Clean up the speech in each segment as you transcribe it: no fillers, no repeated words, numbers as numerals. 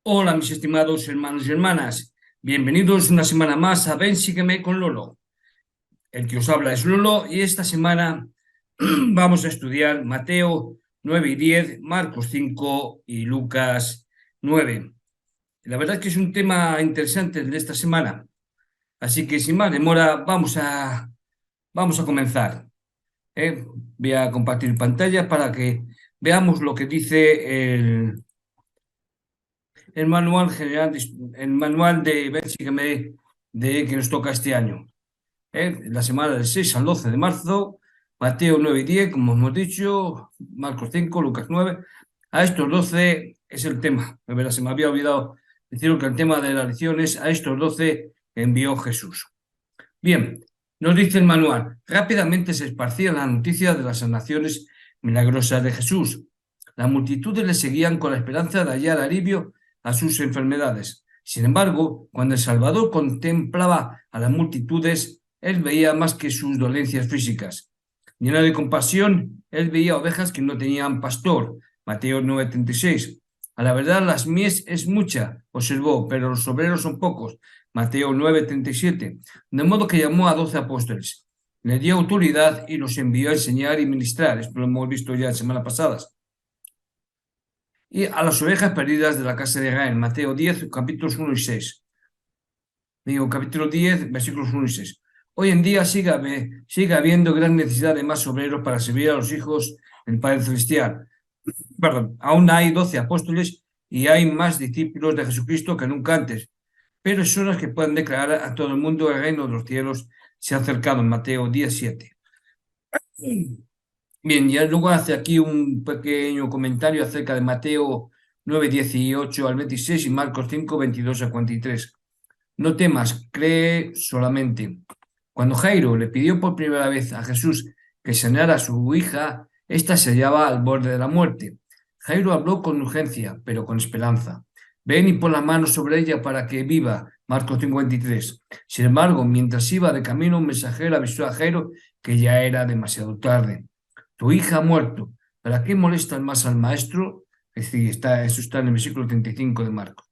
Hola, mis estimados hermanos y hermanas. Bienvenidos una semana más a Ven, sígueme con Lolo. El que os habla es Lolo y esta semana vamos a estudiar Mateo 9 y 10, Marcos 5 y Lucas 9. La verdad es que es un tema interesante el de esta semana. Así que sin más demora, vamos a comenzar. Voy a compartir pantalla para que veamos lo que dice el manual general, el manual de Bélgica que nos toca este año. La semana del 6 al 12 de marzo, Mateo 9 y 10, como hemos dicho, Marcos 5, Lucas 9. A estos 12 es el tema. De verdad, se me había olvidado decir que el tema de la lección es a estos 12 envió Jesús. Bien, nos dice el manual, rápidamente se esparcía la noticia de las sanaciones milagrosas de Jesús. Las multitudes le seguían con la esperanza de hallar alivio a sus enfermedades. Sin embargo, cuando el Salvador contemplaba a las multitudes, él veía más que sus dolencias físicas. Lleno de compasión, él veía ovejas que no tenían pastor. Mateo 9:36. A la verdad, las mies es mucha, observó, pero los obreros son pocos. Mateo 9:37. De modo que llamó a 12 apóstoles, le dio autoridad y los envió a enseñar y ministrar. Esto lo hemos visto ya semanas pasadas. Y a las ovejas perdidas de la casa de Israel. Mateo 10, capítulos 1 y 6. Digo, capítulo 10, versículos 1 y 6. Hoy en día sigue habiendo gran necesidad de más obreros para servir a los hijos del Padre Celestial. Perdón, aún hay 12 apóstoles y hay más discípulos de Jesucristo que nunca antes. Personas que pueden declarar a todo el mundo el reino de los cielos se ha acercado en Mateo 17. Bien, ya luego hace aquí un pequeño comentario acerca de Mateo 9, 18 al 26 y Marcos 5, 22 a 43. No temas, cree solamente. Cuando Jairo le pidió por primera vez a Jesús que sanara a su hija, ésta se hallaba al borde de la muerte. Jairo habló con urgencia, pero con esperanza. Ven y pon la mano sobre ella para que viva. Marcos 53. Sin embargo, mientras iba de camino, un mensajero avisó a Jairo que ya era demasiado tarde. Tu hija ha muerto. ¿Para qué molestas más al maestro? Es decir, eso está en el versículo 35 de Marcos.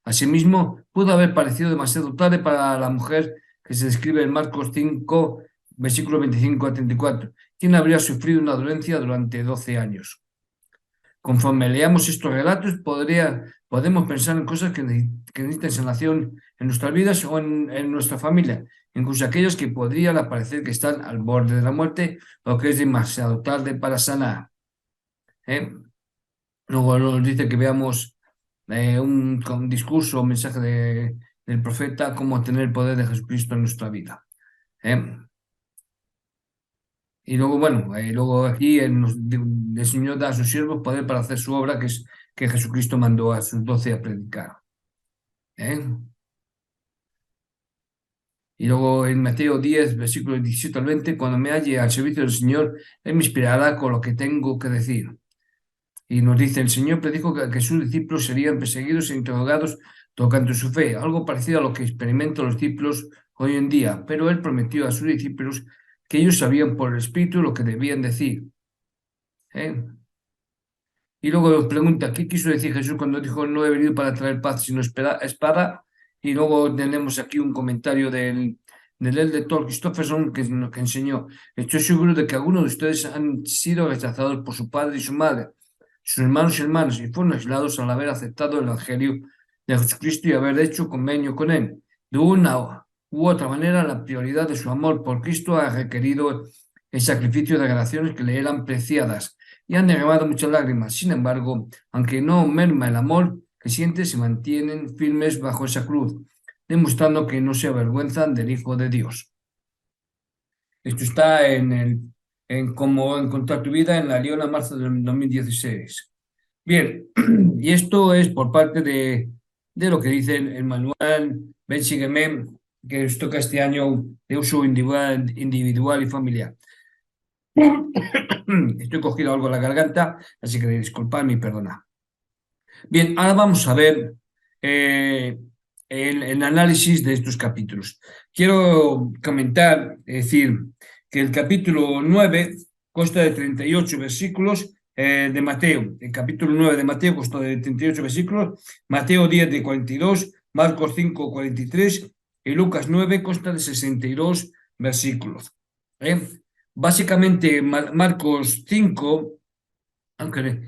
Asimismo, pudo haber parecido demasiado tarde para la mujer que se describe en Marcos 5, versículo 25 a 34, quien habría sufrido una dolencia durante 12 años. Conforme leamos estos relatos, podemos pensar en cosas que necesitan sanación en nuestras vidas o en nuestra familia, incluso aquellos que podrían parecer que están al borde de la muerte o que es demasiado tarde para sanar. Luego nos dice que veamos un discurso o mensaje del profeta, cómo tener el poder de Jesucristo en nuestra vida. Y luego, bueno, luego aquí el Señor da a sus siervos poder para hacer su obra, que es que Jesucristo mandó a sus 12 a predicar. ¿eh? Y luego en Mateo 10, versículos 17 al 20, cuando me halle al servicio del Señor, Él me inspirará con lo que tengo que decir. Y nos dice, el Señor predijo que sus discípulos serían perseguidos e interrogados tocante su fe, algo parecido a lo que experimentan los discípulos hoy en día, pero Él prometió a sus discípulos que ellos sabían por el Espíritu lo que debían decir. Y luego nos pregunta, ¿qué quiso decir Jesús cuando dijo no he venido para traer paz sino espada? Y luego tenemos aquí un comentario del Elder Christopherson que enseñó, estoy seguro de que algunos de ustedes han sido rechazados por su padre y su madre, sus hermanos y hermanas, y fueron aislados al haber aceptado el Evangelio de Jesucristo y haber hecho convenio con él. De una u otra manera, la prioridad de su amor por Cristo ha requerido el sacrificio de relaciones que le eran preciadas y han derramado muchas lágrimas. Sin embargo, aunque no merma el amor que sienten, se mantienen firmes bajo esa cruz, demostrando que no se avergüenzan del Hijo de Dios. Esto está en Cómo encontrar tu vida en la Liona, marzo del 2016. Bien, y esto es por parte de lo que dice el manual Ven, sígueme, que nos toca este año de uso individual y familiar. Estoy cogido algo en la garganta, así que disculpadme y perdonad. Bien, ahora vamos a ver el análisis de estos capítulos. Quiero comentar, es decir, que el capítulo 9 consta de 38 versículos de Mateo, el capítulo 9 de Mateo consta de 38 versículos, Mateo 10 de 42, Marcos 5, 43 y Lucas 9 consta de 62 versículos. Básicamente, Marcos 5, aunque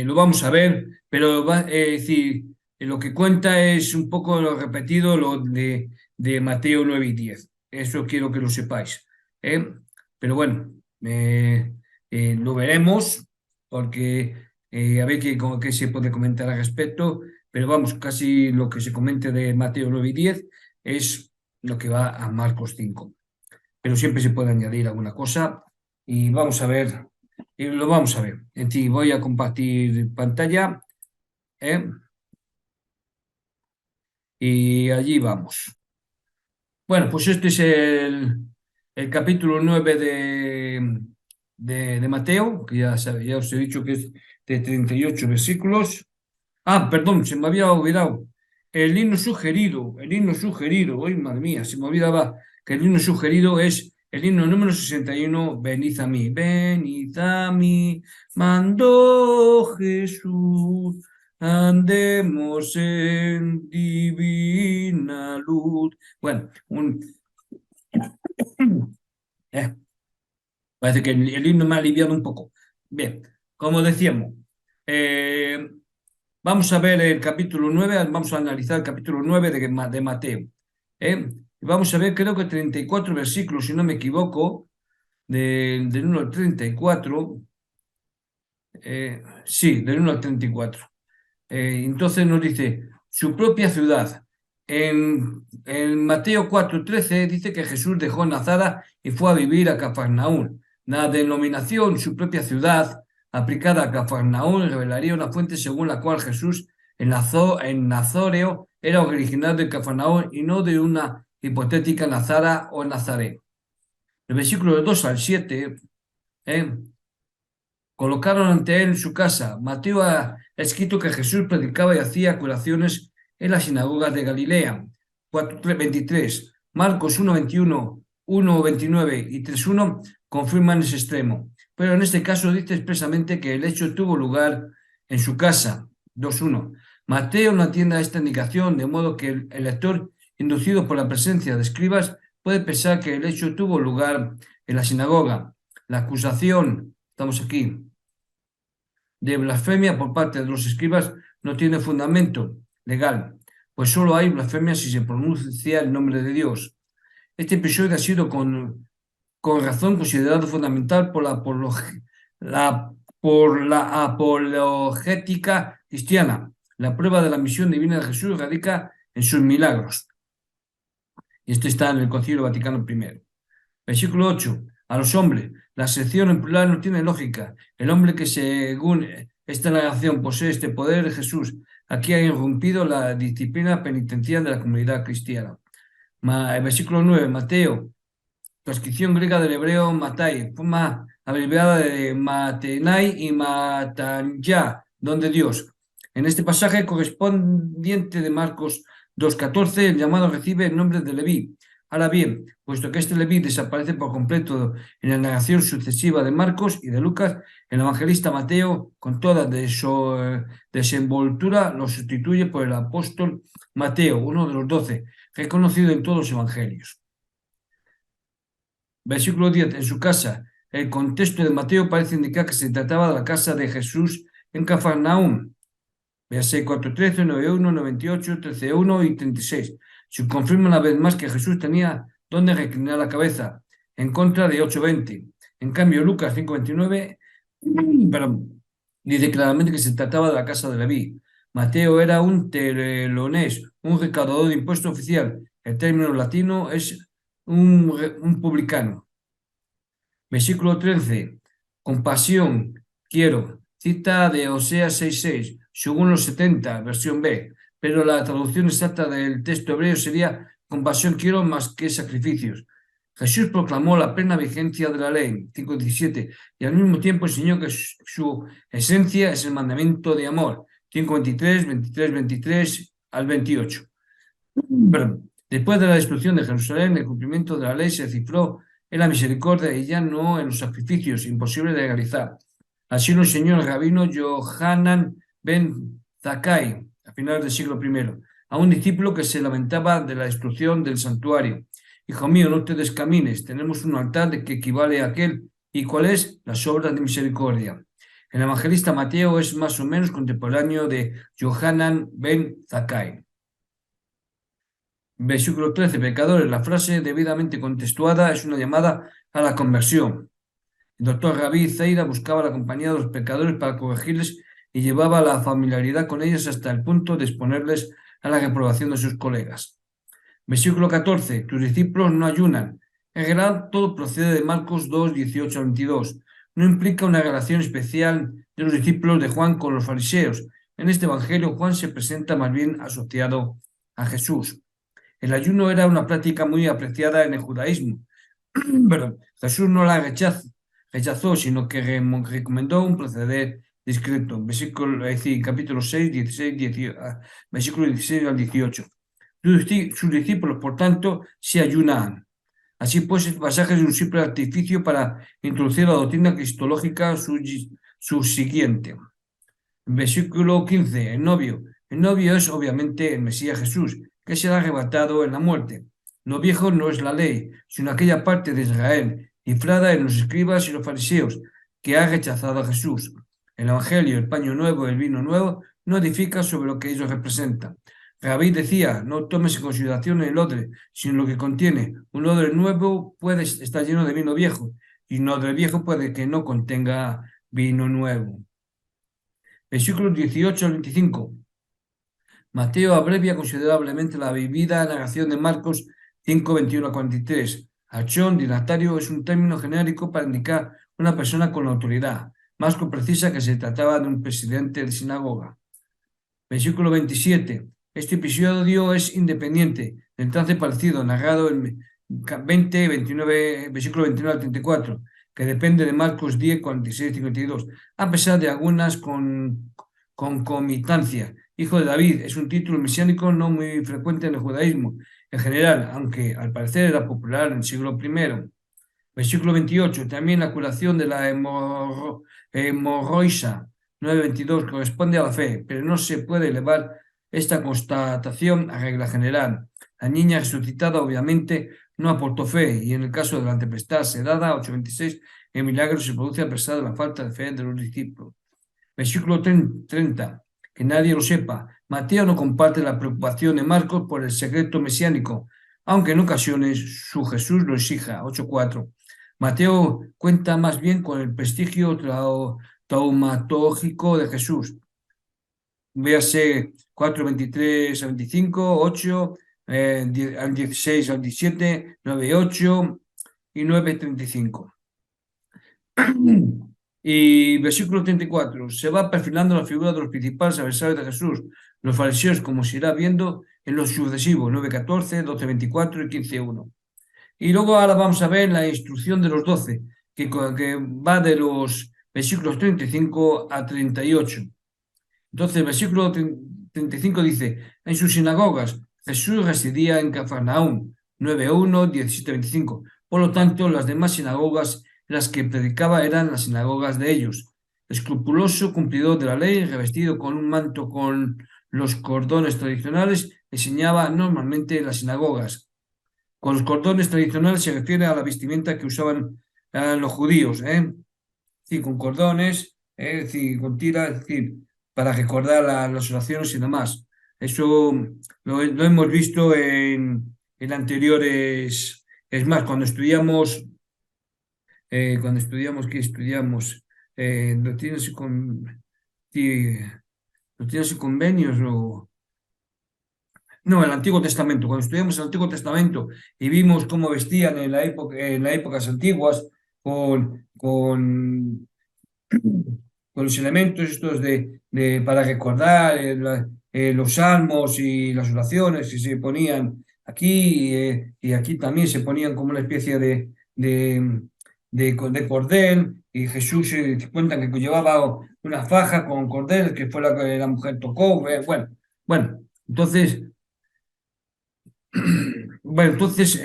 lo vamos a ver, pero es decir, lo que cuenta es un poco lo repetido lo de Mateo 9 y 10. Eso quiero que lo sepáis. ¿eh? Pero bueno, lo veremos porque a ver qué se puede comentar al respecto. Pero vamos, casi lo que se comente de Mateo 9 y 10 es lo que va a Marcos 5. Pero siempre se puede añadir alguna cosa y vamos a ver, y lo vamos a ver. En ti voy a compartir pantalla y allí vamos. Bueno, pues este es el capítulo 9 de Mateo, que ya os he dicho que es de 38 versículos. Ah, perdón, se me había olvidado. El himno sugerido, ¡ay, madre mía! Se me olvidaba que el himno sugerido es el himno número 61, venid a mí, mandó Jesús, andemos en divina luz. Bueno, eh, parece que el himno me ha aliviado un poco. Bien, como decíamos, eh, vamos a ver el capítulo 9, vamos a analizar el capítulo 9 de Mateo. Vamos a ver, creo que 34 versículos, si no me equivoco, del 1 al 34. Sí, del 1 al 34. Entonces nos dice, su propia ciudad. En Mateo 4:13 dice que Jesús dejó Nazara y fue a vivir a Cafarnaún. La denominación, su propia ciudad, aplicada a Cafarnaún, revelaría una fuente según la cual Jesús en Nazoreo era original de Cafarnaún y no de una hipotética Nazara o Nazaret. El versículo de 2 al 7, colocaron ante él en su casa. Mateo ha escrito que Jesús predicaba y hacía curaciones en las sinagogas de Galilea. 4:23. Marcos 1:21, 1:29 y 3:1 confirman ese extremo. Pero en este caso dice expresamente que el hecho tuvo lugar en su casa. 2:1. Mateo no atiende a esta indicación, de modo que el lector, inducido por la presencia de escribas, puede pensar que el hecho tuvo lugar en la sinagoga. La acusación, estamos aquí, de blasfemia por parte de los escribas no tiene fundamento legal, pues solo hay blasfemia si se pronuncia el nombre de Dios. Este episodio ha sido con razón considerado fundamental por la apologética cristiana. La prueba de la misión divina de Jesús radica en sus milagros. Y esto está en el Concilio Vaticano I. Versículo 8. A los hombres. La sección en plural no tiene lógica. El hombre que según esta narración posee este poder es Jesús. Aquí ha irrumpido la disciplina penitencial de la comunidad cristiana. El versículo 9. Mateo. Transcripción griega del hebreo matai, forma abreviada de matenai y matanya, don de Dios. En este pasaje correspondiente de Marcos 2:14, el llamado recibe el nombre de Leví. Ahora bien, puesto que este Leví desaparece por completo en la narración sucesiva de Marcos y de Lucas, el evangelista Mateo, con toda desenvoltura, lo sustituye por el apóstol Mateo, uno de los 12, reconocido en todos los evangelios. Versículo 10. En su casa. El contexto de Mateo parece indicar que se trataba de la casa de Jesús en Cafarnaúm. Versículo 4:13, 9:1, 98, 13:1 y 36. Se confirma una vez más que Jesús tenía donde reclinar la cabeza, en contra de 8:20. En cambio, Lucas 5:29 dice claramente que se trataba de la casa de Leví. Mateo era un telonés, un recaudador de impuesto oficial. El término latino es un publicano. Versículo 13. Compasión, quiero. Cita de Oseas 6:6, según los 70, versión B. Pero la traducción exacta del texto hebreo sería compasión quiero más que sacrificios. Jesús proclamó la plena vigencia de la ley, 5:17, y al mismo tiempo enseñó que su esencia es el mandamiento de amor, 5:23, 23 al 28. Perdón. Después de la destrucción de Jerusalén, el cumplimiento de la ley se cifró en la misericordia y ya no en los sacrificios, imposibles de realizar. Así lo enseñó el rabino Yohanan ben Zakkai, a finales del siglo I, a un discípulo que se lamentaba de la destrucción del santuario. Hijo mío, no te descamines, tenemos un altar de que equivale a aquel. ¿Y cuál es? Las obras de misericordia. El evangelista Mateo es más o menos contemporáneo de Yohanan ben Zakkai. Versículo 13, pecadores. La frase debidamente contextuada es una llamada a la conversión. El doctor Rabí Zeira buscaba la compañía de los pecadores para corregirles y llevaba la familiaridad con ellos hasta el punto de exponerles a la reprobación de sus colegas. Versículo 14, tus discípulos no ayunan. En general, todo procede de Marcos 2, 18 a 22. No implica una relación especial de los discípulos de Juan con los fariseos. En este evangelio, Juan se presenta más bien asociado a Jesús. El ayuno era una práctica muy apreciada en el judaísmo, pero Jesús no la rechazó, sino que recomendó un proceder discreto. Versículo, es decir, capítulo 6, 16, 18, versículo 16 al 18. Sus discípulos, por tanto, se ayunan. Así pues, este pasaje es un simple artificio para introducir la doctrina cristológica subsiguiente. Versículo 15, el novio. El novio es obviamente el Mesías Jesús, que será arrebatado en la muerte. Lo viejo no es la ley, sino aquella parte de Israel, cifrada en los escribas y los fariseos, que ha rechazado a Jesús. El Evangelio, el paño nuevo, el vino nuevo, no edifica sobre lo que ellos representan. Rabí decía, no tomes en consideración el odre, sino lo que contiene. Un odre nuevo puede estar lleno de vino viejo, y un odre viejo puede que no contenga vino nuevo. Versículos 18 al 25. Mateo abrevia considerablemente la vivida narración de Marcos 5, 21 a 43. Achón, dilatario, es un término genérico para indicar una persona con autoridad. Marcos precisa que se trataba de un presidente de sinagoga. Versículo 27. Este episodio es independiente del trance parecido narrado en 20, 29, versículo 29 al 34, que depende de Marcos 10, 46 y 52, a pesar de algunas concomitancias. Hijo de David es un título mesiánico no muy frecuente en el judaísmo en general, aunque al parecer era popular en el siglo I. Versículo 28, también la curación de la hemorroisa 9:22 corresponde a la fe, pero no se puede elevar esta constatación a regla general. La niña resucitada obviamente no aportó fe y en el caso de la tempestad sedada 8:26 el milagro se produce a pesar de la falta de fe de los discípulos. Versículo 30, que nadie lo sepa. Mateo no comparte la preocupación de Marcos por el secreto mesiánico, aunque en ocasiones su Jesús lo exija. 8:4. Mateo cuenta más bien con el prestigio taumatológico de Jesús. Véase 4:23 a 25, 8, 16 al 17, 9:8 y 9:35. Y versículo 34, se va perfilando la figura de los principales adversarios de Jesús, los fariseos, como se irá viendo en los sucesivos, 9:14, 12:24 y 15:1. Y luego ahora vamos a ver la instrucción de los 12, que va de los versículos 35 a 38. Entonces, el versículo 35 dice, en sus sinagogas Jesús residía en Cafarnaúm, 9:1, 17:25. Por lo tanto, las demás sinagogas las que predicaba eran las sinagogas de ellos. Escrupuloso cumplidor de la ley, revestido con un manto con los cordones tradicionales, enseñaba normalmente en las sinagogas. Con los cordones tradicionales se refiere a la vestimenta que usaban los judíos, sí, con cordones, sí, con tiras, es decir, para recordar las oraciones y demás. Eso lo hemos visto en anteriores. Es más, ¿qué estudiamos? Doctrinas sí, doctrinas y convenios, no, el Antiguo Testamento. Cuando estudiamos el Antiguo Testamento y vimos cómo vestían en las épocas antiguas con los elementos estos para recordar los salmos y las oraciones que se ponían aquí y aquí también se ponían como una especie de cordel y Jesús se cuentan que llevaba una faja con cordel que fue la que la mujer tocó. Bueno, entonces Bueno, entonces,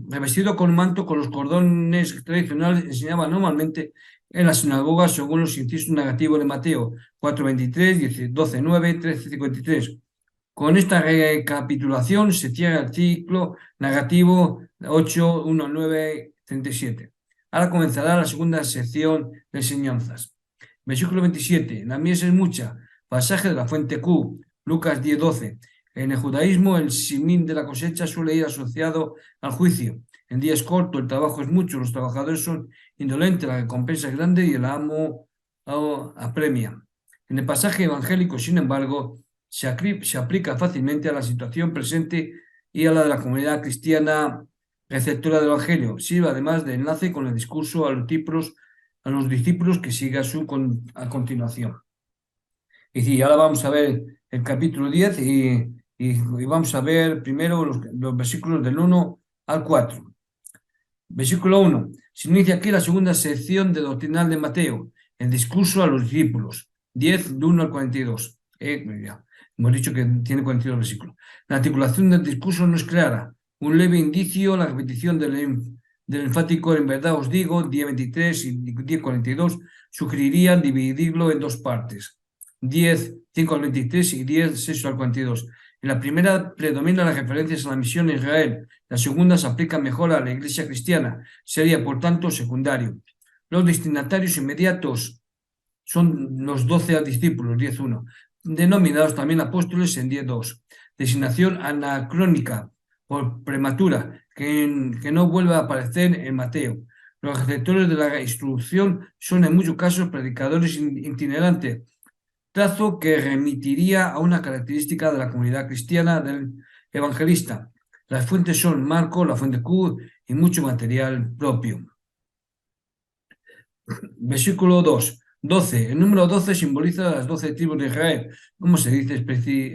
revestido con manto con los cordones tradicionales, enseñaba normalmente en la sinagoga según los incisos negativos de Mateo 4:23, 12:9, 13:53. Con esta recapitulación se cierra el ciclo negativo 8:1:9:37. Ahora comenzará la segunda sección de enseñanzas. Versículo 27. La mies es mucha. Pasaje de la fuente Q. Lucas 10:12. En el judaísmo, el simín de la cosecha suele ir asociado al juicio. El día es corto, el trabajo es mucho, los trabajadores son indolentes, la recompensa es grande y el amo apremia. En el pasaje evangélico, sin embargo, se aplica fácilmente a la situación presente y a la de la comunidad cristiana receptora del Evangelio. Sirve además de enlace con el discurso a los discípulos que sigue a continuación. Y sí, ahora vamos a ver el capítulo 10 y vamos a ver primero los versículos del 1 al 4. Versículo 1. Se inicia aquí la segunda sección de doctrinal de Mateo, el discurso a los discípulos, 10, de 1 al 42. Ya, hemos dicho que tiene 42 versículos. La articulación del discurso no es clara. Un leve indicio, la repetición del enfático en verdad os digo, 10:23 y 10:42, sugeriría dividirlo en dos partes. 10, 5 al 23 y 10, 6 al 42. En la primera predominan las referencias a la misión en Israel. La segunda se aplica mejor a la Iglesia cristiana. Sería, por tanto, secundario. Los destinatarios inmediatos son los 12 discípulos, 10:1, denominados también apóstoles en 10:2. Designación anacrónica por prematura, que no vuelve a aparecer en Mateo. Los receptores de la instrucción son en muchos casos predicadores itinerantes, trazo que remitiría a una característica de la comunidad cristiana del evangelista. Las fuentes son Marco, la fuente Q y mucho material propio. Versículo 2. 12. El número 12 simboliza las 12 tribus de Israel, como se dice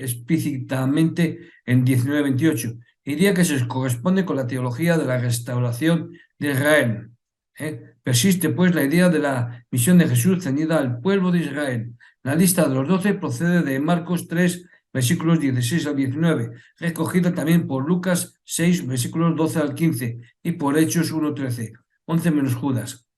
explícitamente en 19:28. Diría que se corresponde con la teología de la restauración de Israel. Persiste, pues, la idea de la misión de Jesús ceñida al pueblo de Israel. La lista de los 12 procede de Marcos 3, versículos 16 al 19, recogida también por Lucas 6, versículos 12 al 15, y por Hechos 1:13, 11 menos Judas.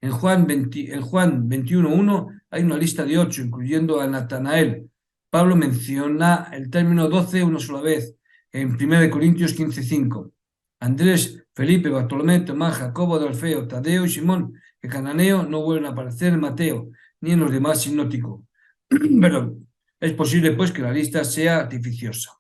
En Juan 21:1 hay una lista de 8, incluyendo a Natanael. Pablo menciona el término 12 una sola vez, en 1 Corintios 15:5. Andrés, Felipe, Bartolomé, Tomás, Jacobo de Alfeo, Tadeo y Simón, el cananeo, no vuelven a aparecer en Mateo, ni en los demás sinóticos. Pero es posible, pues, que la lista sea artificiosa.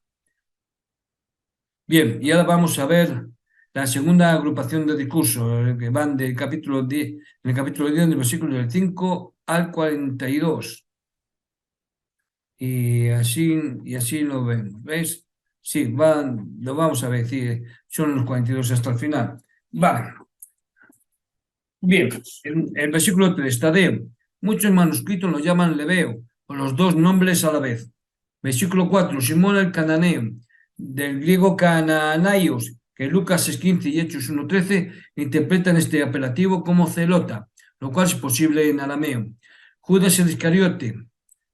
Bien, y ahora vamos a ver la segunda agrupación de discursos, que van del capítulo 10, en el capítulo 10, del versículo del 5 al 42. Y así lo vemos, ¿veis? Sí, lo vamos a ver, sí, son los 42 hasta el final. Vale. Bien, el versículo 3, Tadeo. Muchos manuscritos lo llaman Leveo, con los dos nombres a la vez. Versículo 4, Simón el cananeo, del griego cananaios, que Lucas 6:15 y Hechos 1:13 interpretan este apelativo como celota, lo cual es posible en arameo. Judas el Iscariote,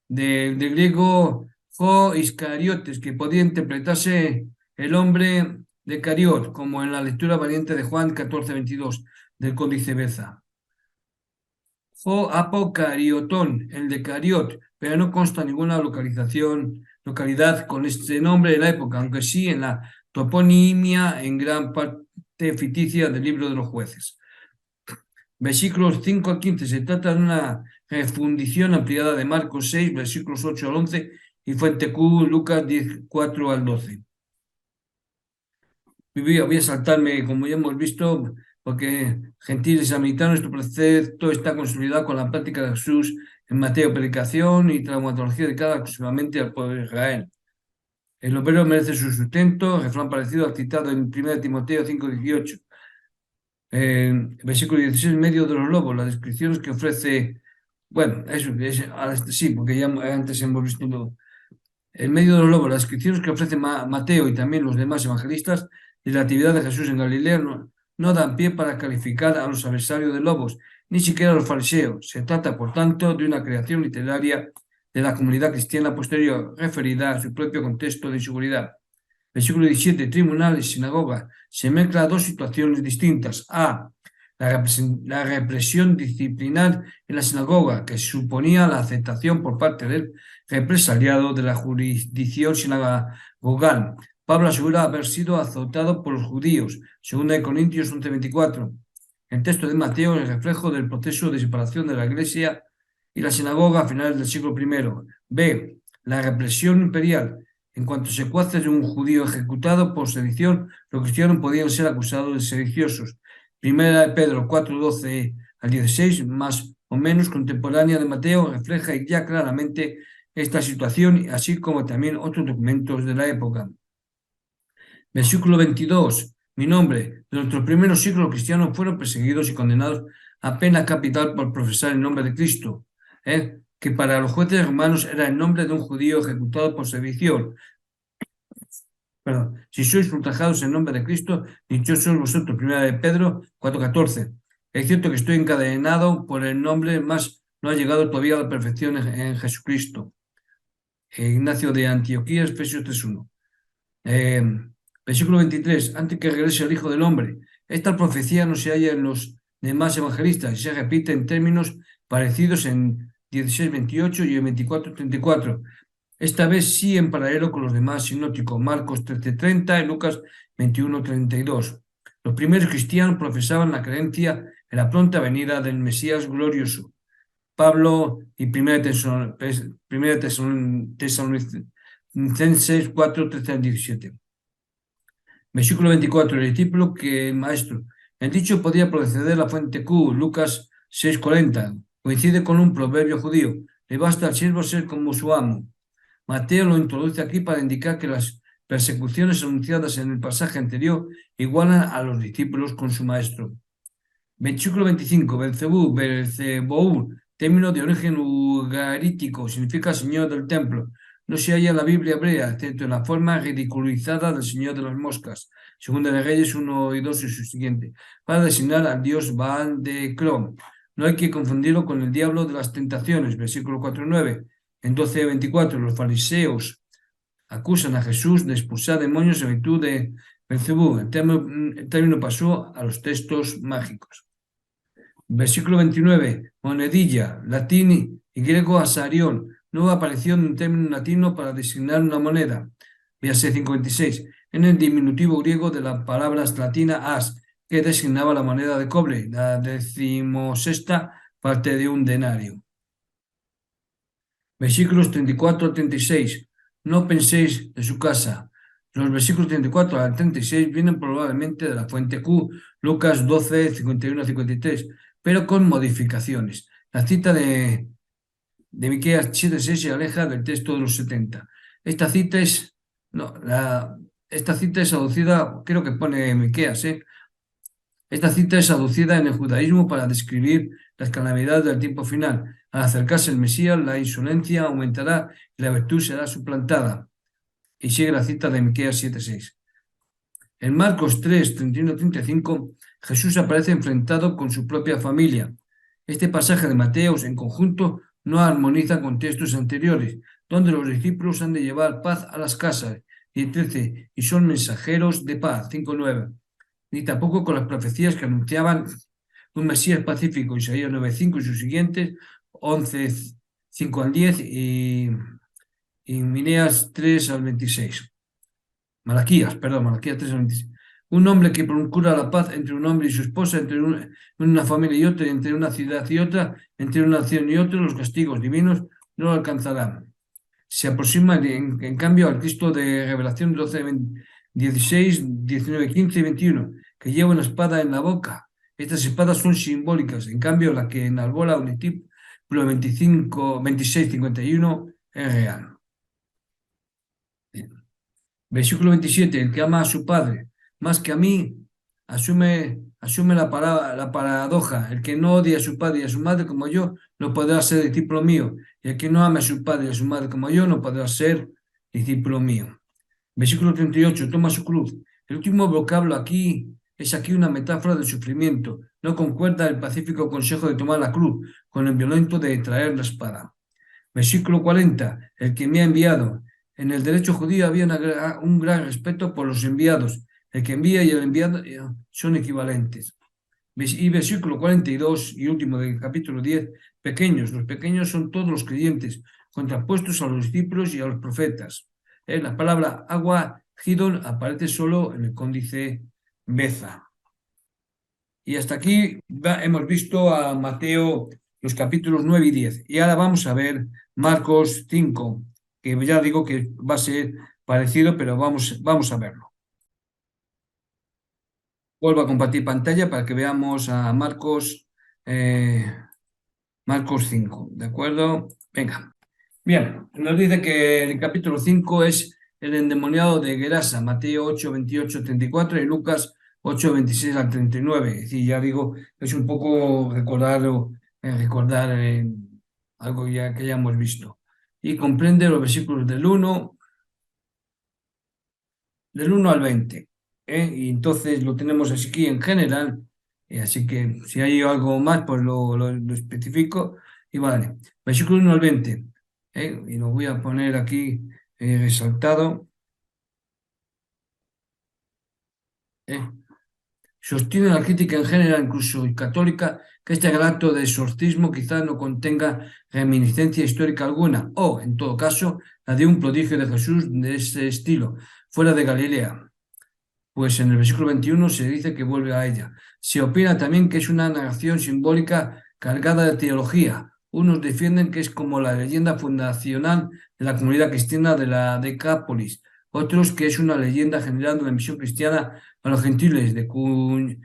del griego jo Iscariotes, que podía interpretarse el hombre de Cariot, como en la lectura variante de Juan 14:22 del Códice Beza. Jo Apocariotón, el de Cariot, pero no consta ninguna localidad con este nombre en la época, aunque sí en la toponimia en gran parte ficticia del libro de los jueces. Versículos 5 al 15, se trata de una refundición ampliada de Marcos 6, versículos 8 al 11 y fuente Q, Lucas 10, 4 al 12. Voy a saltarme, como ya hemos visto, porque gentiles y samaritanos, este precepto está consolidado con la práctica de Jesús en Mateo, predicación y traumatología dedicada exclusivamente al pueblo de Israel. El obrero merece su sustento, refrán parecido al citado en 1 Timoteo 5:18. Versículo 16, en medio de los lobos, las descripciones que ofrece, bueno, sí, porque ya antes hemos visto en medio de los lobos, las descripciones que ofrece Mateo y también los demás evangelistas de la actividad de Jesús en Galilea no dan pie para calificar a los adversarios de lobos, ni siquiera a los fariseos. Se trata, por tanto, de una creación literaria de la comunidad cristiana posterior, referida a su propio contexto de inseguridad. Versículo 17, tribunal y sinagoga. Se mezclan dos situaciones distintas. A, la represión disciplinar en la sinagoga, que suponía la aceptación por parte del represaliado de la jurisdicción sinagogal. Pablo asegura haber sido azotado por los judíos, 2 Corintios 11:24. El texto de Mateo es el reflejo del proceso de separación de la iglesia y la sinagoga a finales del siglo I. B, la represión imperial. En cuanto secuaces de un judío ejecutado por sedición, los cristianos podían ser acusados de sediciosos. Primera de Pedro 4:12 al 16, más o menos contemporánea de Mateo, refleja ya claramente esta situación, así como también otros documentos de la época. Versículo 22. Mi nombre. Durante los primeros siglos los cristianos fueron perseguidos y condenados a pena capital por profesar el nombre de Cristo, que para los jueces romanos era el nombre de un judío ejecutado por sedición. Perdón. Si sois ultrajados en nombre de Cristo, dichosos vosotros. Primera de Pedro 4:14. Es cierto que estoy encadenado por el nombre, mas no ha llegado todavía a la perfección en Jesucristo. Ignacio de Antioquía, Efesios 3:1. Versículo 23. Antes que regrese el Hijo del Hombre. Esta profecía no se halla en los demás evangelistas y se repite en términos parecidos en 16:28 y en 24:34. Esta vez sí en paralelo con los demás sinópticos, Marcos 13:30 y Lucas 21:32. Los primeros cristianos profesaban la creencia en la pronta venida del Mesías glorioso. Pablo y 1 Tesalonicenses 4:13-17. Versículo 24. El discípulo que el maestro. El dicho podía proceder de la fuente Q, Lucas 6:40. Coincide con un proverbio judío. Le basta al siervo ser como su amo. Mateo lo introduce aquí para indicar que las persecuciones anunciadas en el pasaje anterior igualan a los discípulos con su maestro. Versículo 25. Belzebú, término de origen ugarítico, significa señor del templo. No se halla en la Biblia hebrea, excepto en la forma ridiculizada del señor de las moscas, Segunda de Reyes 1 y 2 y su siguiente, para designar al dios Baal de Crom. No hay que confundirlo con el diablo de las tentaciones, versículo 4-9. En 12:24, los fariseos acusan a Jesús de expulsar demonios en virtud de Belzebú. El término pasó a los textos mágicos. Versículo 29, monedilla, latín y griego asarión, nueva aparición de un término latino para designar una moneda. Véase 5:26, en el diminutivo griego de la palabra latina as, que designaba la moneda de cobre, la 16ª parte de un denario. Versículos 34 al 36, no penséis de su casa. Los versículos 34 al 36 vienen probablemente de la fuente Q, Lucas 12, 51 a 53, pero con modificaciones. La cita de Miqueas 7:6 se aleja del texto de los 70. Esta cita es aducida, creo que pone Miqueas, Esta cita es aducida en el judaísmo para describir las calamidades del tiempo final. Al acercarse el Mesías, la insolencia aumentará y la virtud será suplantada. Y sigue la cita de Miqueas 7:6. En Marcos 3, 31-35, Jesús aparece enfrentado con su propia familia. Este pasaje de Mateos en conjunto no armoniza con textos anteriores, donde los discípulos han de llevar paz a las casas, y 13, y son mensajeros de paz, 5:9, ni tampoco con las profecías que anunciaban un Mesías pacífico, Isaías 9:5 y sus siguientes, 11:5-10 y Mineas 3-26. Malaquías 3:26. Un hombre que procura la paz entre un hombre y su esposa, entre una familia y otra, entre una ciudad y otra, entre una nación y otra, los castigos divinos no lo alcanzarán. Se aproxima, en cambio, al Cristo de Revelación 12, 16, 19, 15 y 21, que lleva una espada en la boca. Estas espadas son simbólicas, en cambio, la que enarbola un discípulo 26, 51 es real. Versículo 27, el que ama a su padre más que a mí, asume la paradoja. El que no odia a su padre y a su madre como yo, no podrá ser discípulo mío. Y el que no ama a su padre y a su madre como yo, no podrá ser discípulo mío. Versículo 38, toma su cruz. El último vocablo aquí es una metáfora del sufrimiento. No concuerda el pacífico consejo de tomar la cruz con el violento de traer la espada. Versículo 40, el que me ha enviado. En el derecho judío había un gran respeto por los enviados. El que envía y el enviado son equivalentes. Y versículo 42 y último del capítulo 10, pequeños. Los pequeños son todos los creyentes, contrapuestos a los discípulos y a los profetas. La palabra agua, Gidon, aparece solo en el códice Beza. Y hasta aquí hemos visto a Mateo los capítulos 9 y 10. Y ahora vamos a ver Marcos 5, que ya digo que va a ser parecido, pero vamos a verlo. Vuelvo a compartir pantalla para que veamos a Marcos 5, ¿de acuerdo? Venga. Bien, nos dice que el capítulo 5 es el endemoniado de Gerasa, Mateo 8, 28, 34 y Lucas 8, 26 al 39. Es decir, ya digo, es un poco recordar algo ya que ya hemos visto. Y comprende los versículos del uno al 20. Y entonces lo tenemos así aquí en general. Así que si hay algo más, pues lo especifico. Y vale, versículo 1 al 20. Y lo voy a poner aquí resaltado. ¿eh? Sostiene la crítica en general, incluso católica, que este acto de exorcismo quizás no contenga reminiscencia histórica alguna, o, en todo caso, la de un prodigio de Jesús de ese estilo, fuera de Galilea. Pues en el versículo 21 se dice que vuelve a ella. Se opina también que es una narración simbólica cargada de teología. Unos defienden que es como la leyenda fundacional de la comunidad cristiana de la Decápolis. Otros que es una leyenda general de la misión cristiana a los gentiles de cuño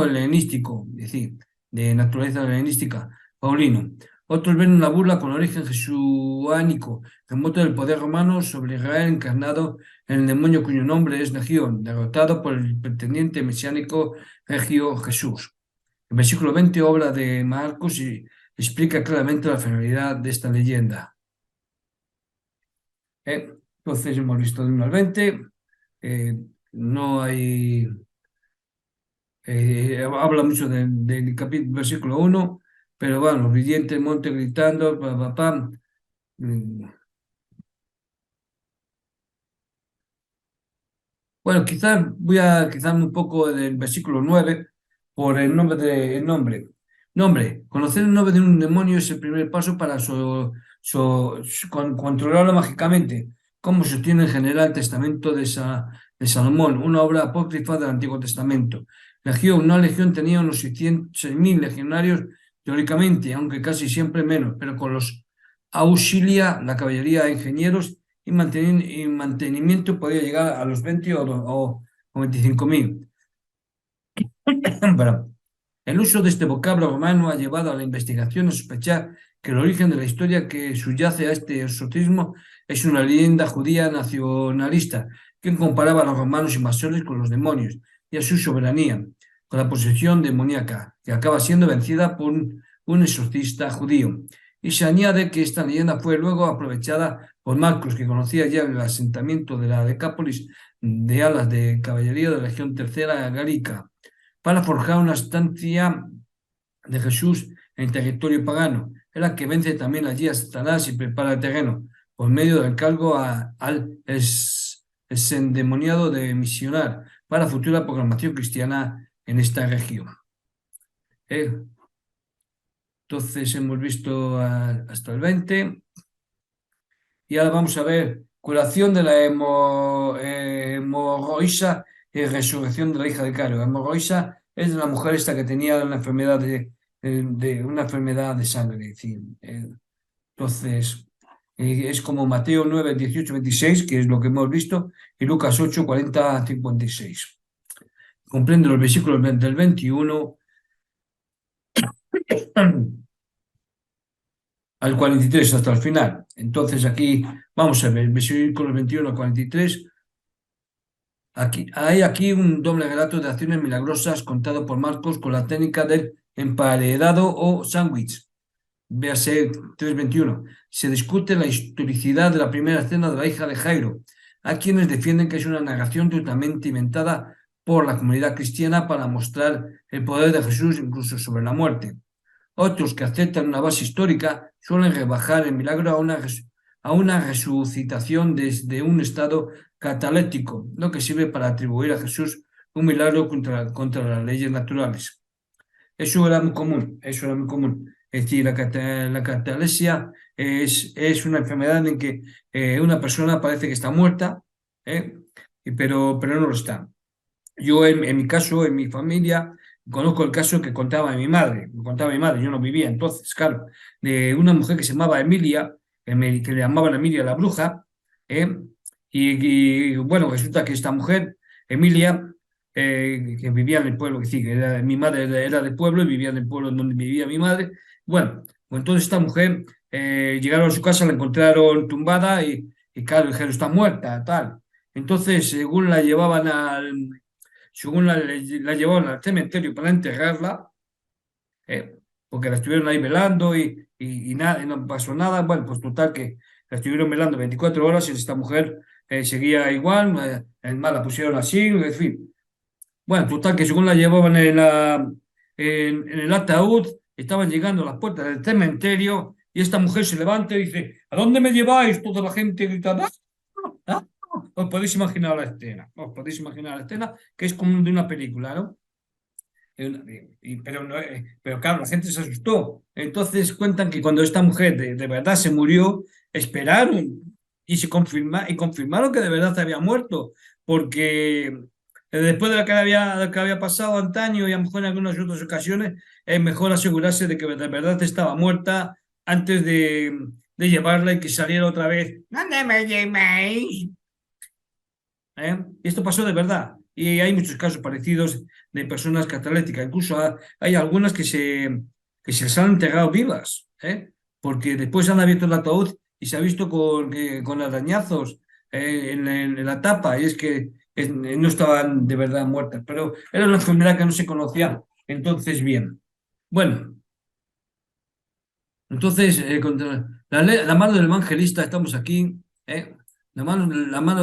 helenístico, es decir, de naturaleza helenística, paulino. Otros ven una burla con origen jesuánico, remoto del poder romano sobre Israel encarnado en el demonio cuyo nombre es Legión, derrotado por el pretendiente mesiánico Regio Jesús. El versículo 20 obra de Marcos y explica claramente la finalidad de esta leyenda. Entonces hemos visto de 1 al 20, no hay... habla mucho del capítulo, versículo 1, pero bueno, los videntes, monte gritando, Bueno, quizás voy a quizarme un poco del versículo 9 por el nombre. Nombre. Conocer el nombre de un demonio es el primer paso para controlarlo mágicamente, como sostiene en general el Testamento de Salomón, una obra apócrifa del Antiguo Testamento. Una legión tenía unos 6.000 legionarios teóricamente, aunque casi siempre menos, pero con los auxilia, la caballería e ingenieros y mantenimiento podía llegar a los 20 o 25.000. El uso de este vocablo romano ha llevado a la investigación a sospechar que el origen de la historia que subyace a este exorcismo es una leyenda judía nacionalista que comparaba a los romanos invasores con los demonios y a su soberanía, con la posesión demoníaca, que acaba siendo vencida por un exorcista judío. Y se añade que esta leyenda fue luego aprovechada por Marcos, que conocía ya el asentamiento de la Decápolis de alas de caballería de la Legión Tercera Gálica, para forjar una estancia de Jesús en el territorio pagano, en la que vence también allí a Satanás y prepara el terreno, por medio del cargo al endemoniado de misionar para futura programación cristiana en esta región. Entonces hemos visto hasta el 20 y ahora vamos a ver curación de la hemorroísa y resurrección de la hija de Caro. Hemorroísa es la mujer esta que tenía una enfermedad de sangre. Es decir, entonces, es como Mateo 9, 18, 26, que es lo que hemos visto, y Lucas 8, 40, 56. Comprende los versículos del 21 al 43 hasta el final. Entonces aquí vamos a ver, versículos 21 al 43. Hay aquí un doble relato de acciones milagrosas contado por Marcos con la técnica del emparedado o sándwich. Véase 3.21. Se discute la historicidad de la primera escena de la hija de Jairo. Hay quienes defienden que es una narración totalmente inventada por la comunidad cristiana para mostrar el poder de Jesús incluso sobre la muerte. Otros que aceptan una base histórica suelen rebajar el milagro a una a una resucitación desde un estado cataléptico, lo que sirve para atribuir a Jesús un milagro contra las leyes naturales. Eso era muy común, eso era muy común. Es decir, la catalepsia es una enfermedad en que una persona parece que está muerta, ¿eh? Pero no lo está. Yo en mi caso, en mi familia, conozco el caso que contaba mi madre, me contaba mi madre, yo no vivía entonces, claro, de una mujer que se llamaba Emilia, que le llamaban Emilia la bruja, ¿eh? Bueno, resulta que esta mujer, Emilia, que vivía en el pueblo, que sí, que mi madre era de pueblo y vivía en el pueblo donde vivía mi madre, bueno, pues entonces esta mujer, llegaron a su casa, la encontraron tumbada y claro, dijeron, está muerta, tal. Entonces, según la llevaban al cementerio para enterrarla, ¿eh? Porque la estuvieron ahí velando y nada, y no pasó nada. Bueno, pues total que la estuvieron velando 24 horas y esta mujer seguía igual, la pusieron así, en fin. Bueno, total que según la llevaban en el ataúd, estaban llegando a las puertas del cementerio y esta mujer se levanta y dice, ¿a dónde me lleváis? Toda la gente gritando, "¡Ah!". Os podéis imaginar la escena, os podéis imaginar la escena, que es como de una película, ¿no? Pero, no, pero claro, la gente se asustó. Entonces cuentan que cuando esta mujer de verdad se murió, esperaron y confirmaron que de verdad se había muerto, porque después de lo que había pasado antaño y a lo mejor en algunas otras ocasiones, es mejor asegurarse de que de verdad estaba muerta antes de llevarla y que saliera otra vez. ¿Dónde me llevéis? Y esto pasó de verdad. Y hay muchos casos parecidos de personas cataléticas. Incluso hay algunas que se han enterrado vivas, porque después han abierto el ataúd y se ha visto con arañazos en la tapa. Y es que no estaban de verdad muertas. Pero era una enfermedad que no se conocía. Entonces, bien. Bueno, entonces, contra la mano del evangelista, estamos aquí, la mano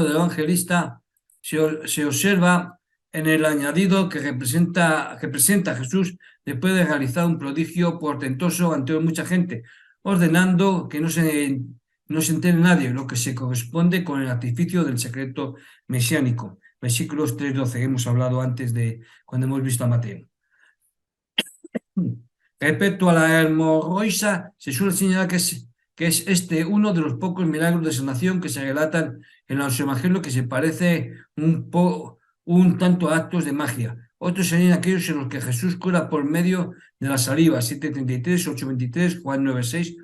del evangelista se observa en el añadido que presenta a Jesús después de realizar un prodigio portentoso ante mucha gente, ordenando que no se entere nadie, lo que se corresponde con el artificio del secreto mesiánico. Versículos 3-12, hemos hablado antes de cuando hemos visto a Mateo. Respecto a la hemorroisa, se suele señalar que es este uno de los pocos milagros de sanación que se relatan en los evangelios que se parece un tanto a actos de magia. Otros serían aquellos en los que Jesús cura por medio de la saliva, 7:33, 8:23, Juan 9:6.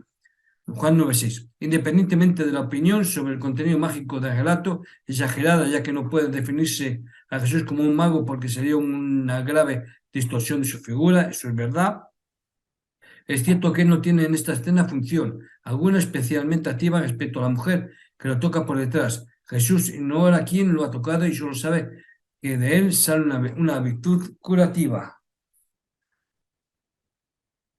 Juan 9:6. Independientemente de la opinión sobre el contenido mágico del relato, exagerada ya que no puede definirse a Jesús como un mago porque sería una grave distorsión de su figura, eso es verdad. Es cierto que no tiene en esta escena función alguna especialmente activa respecto a la mujer que lo toca por detrás. Jesús ignora quién lo ha tocado y solo sabe que de él sale una virtud curativa.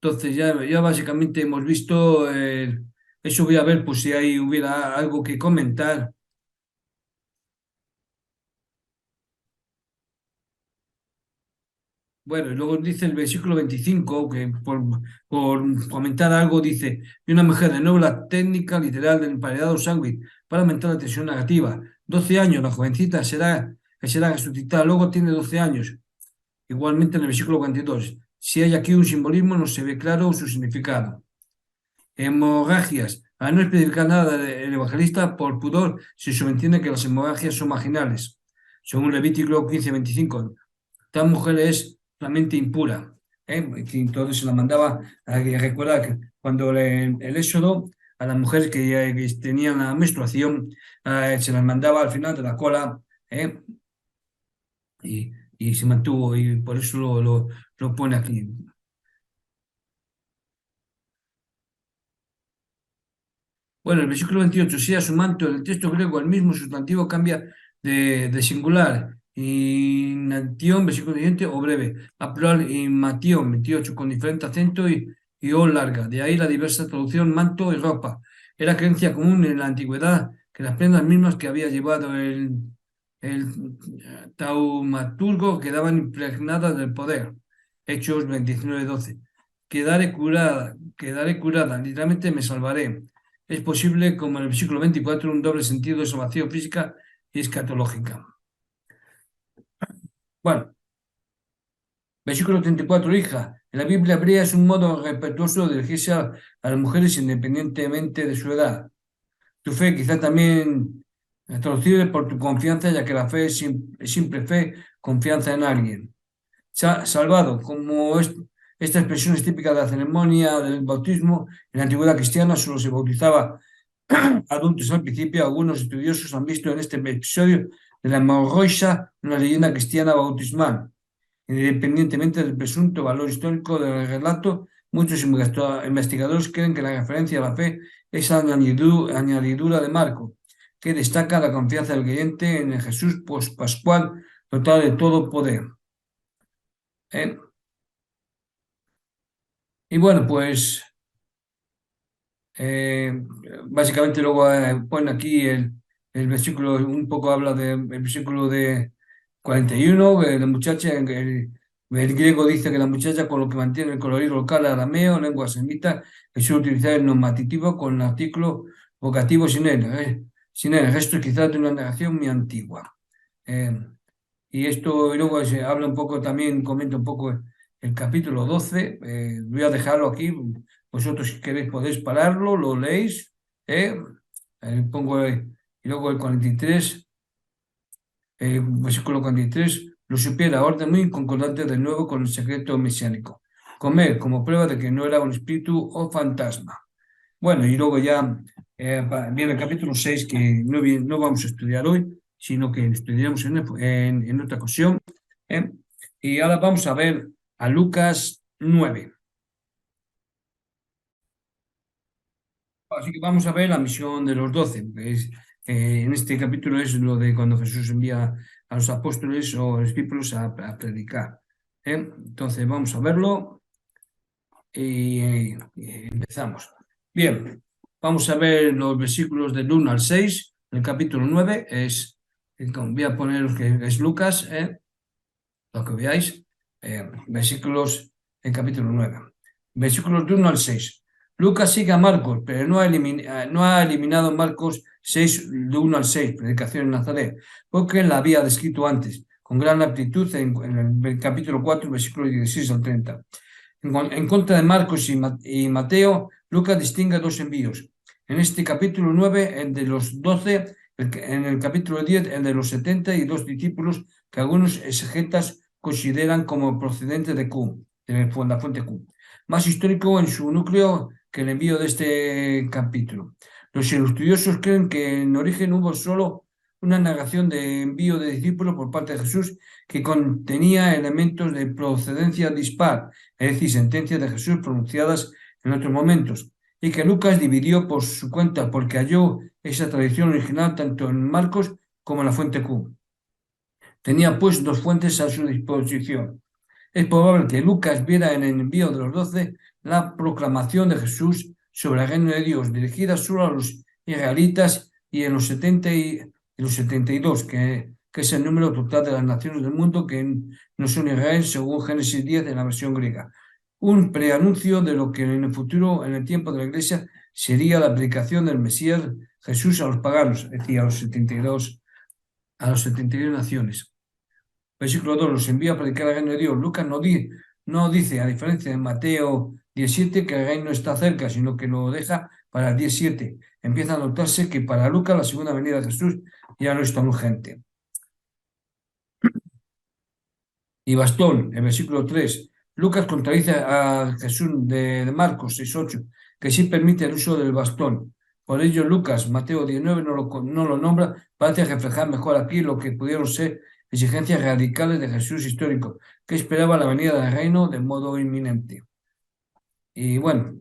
Entonces ya básicamente hemos visto, eso voy a ver pues si ahí hubiera algo que comentar. Bueno, y luego dice el versículo 25, que por comentar algo dice, y una mujer de nuevo la técnica literal del emparedado sanguíneo para aumentar la tensión negativa. 12 años, la jovencita que será resucitada, luego tiene 12 años. Igualmente en el versículo 42, si hay aquí un simbolismo, no se ve claro su significado. Hemorragias. Al no especificar nada el evangelista, por pudor, se subentiende que las hemorragias son marginales. Según Levítico 15:25, tal mujer es realmente impura. Y entonces se la mandaba, recuerda que cuando el Éxodo, a las mujeres que tenían la menstruación, se las mandaba al final de la cola, ¿eh? Y se mantuvo, y por eso lo pone aquí. Bueno, el versículo 28, sea su manto, en el texto griego, el mismo sustantivo cambia de singular. Inacción, versículo siguiente, o breve. A plural, inmatión, 28, con diferente acento y o larga. De ahí la diversa traducción manto y ropa. Era creencia común en la antigüedad que las prendas mismas que había llevado el taumaturgo quedaban impregnadas del poder. Hechos 29:12. Quedaré curada, literalmente me salvaré. es posible, como en el versículo 24, un doble sentido de salvación física y escatológica. Bueno, versículo 34, hija. En la Biblia hebrea es un modo respetuoso de dirigirse a las mujeres independientemente de su edad. Tu fe quizá también es traducible por tu confianza, ya que la fe es simple fe, confianza en alguien. Salvado, como esta expresión es típica de la ceremonia del bautismo, en la antigüedad cristiana solo se bautizaba adultos al principio. Algunos estudiosos han visto en este episodio de la Morroisha una leyenda cristiana bautismal. Independientemente del presunto valor histórico del relato, muchos investigadores creen que la referencia a la fe es añadidura de Marco, que destaca la confianza del creyente en el Jesús pascual, dotado de todo poder. ¿Eh? Y bueno, pues eh, básicamente luego pone aquí el versículo, un poco habla del versículo de 41, la muchacha, el griego dice que la muchacha con lo que mantiene el colorido local arameo, lengua semita, que suele utilizar el nominativo con el artículo vocativo sin él. El gesto es quizás de una negación muy antigua. Eh, y esto, y luego se habla un poco también, comenta un poco el capítulo 12. Voy a dejarlo aquí. Vosotros, si queréis, podéis pararlo, lo leéis. eh, pongo y luego el 43, versículo 43, lo supiera orden muy concordante de nuevo con el secreto mesiánico. Comer como prueba de que no era un espíritu o fantasma. Bueno, y luego ya viene el capítulo 6 que no vamos a estudiar hoy, sino que estudiaremos en otra ocasión. ¿eh? Y ahora vamos a ver a Lucas 9. Así que vamos a ver la misión de los 12. En este capítulo es lo de cuando Jesús envía a los apóstoles o discípulos a predicar. Entonces vamos a verlo y empezamos. Bien, vamos a ver los versículos del 1 al 6 del capítulo 9. Voy a poner que es Lucas, lo que veáis. Versículos del capítulo 9. Versículos del 1 al 6. Lucas sigue a Marcos, pero no ha eliminado Marcos 6, de 1 al 6, predicación en Nazaret, porque la había descrito antes, con gran aptitud en el capítulo 4, versículos 16 al 30. En contra de Marcos y Mateo, Lucas distingue dos envíos. En este capítulo 9, el de los 12, en el capítulo 10, el de los 72 discípulos que algunos exegetas consideran como procedentes de Q, de la fuente Q. Más histórico en su núcleo que el envío de este capítulo. Los estudiosos creen que en origen hubo solo una narración de envío de discípulos por parte de Jesús que contenía elementos de procedencia dispar, es decir, sentencias de Jesús pronunciadas en otros momentos, y que Lucas dividió por su cuenta porque halló esa tradición original tanto en Marcos como en la fuente Q. Tenía pues dos fuentes a su disposición. Es probable que Lucas viera en el envío de los 12 la proclamación de Jesús sobre el reino de Dios, dirigida solo a los israelitas, y en los 70 y los 72, que es el número total de las naciones del mundo que no son Israel, según Génesis 10 en la versión griega. Un preanuncio de lo que en el futuro, en el tiempo de la Iglesia, sería la aplicación del Mesías Jesús a los paganos, es decir, a los 72 naciones. Versículo 2, los envía a predicar el reino de Dios. Lucas no dice, a diferencia de Mateo 17, que el reino está cerca, sino que lo deja para el 17. Empieza a notarse que para Lucas la segunda venida de Jesús ya no es tan urgente. Y bastón, el versículo 3. Lucas contradice a Jesús de Marcos 6:8, que sí permite el uso del bastón. Por ello, Lucas, Mateo 19 no lo nombra, parece reflejar mejor aquí lo que pudieron ser exigencias radicales de Jesús histórico, que esperaba la venida del reino de modo inminente. Y bueno,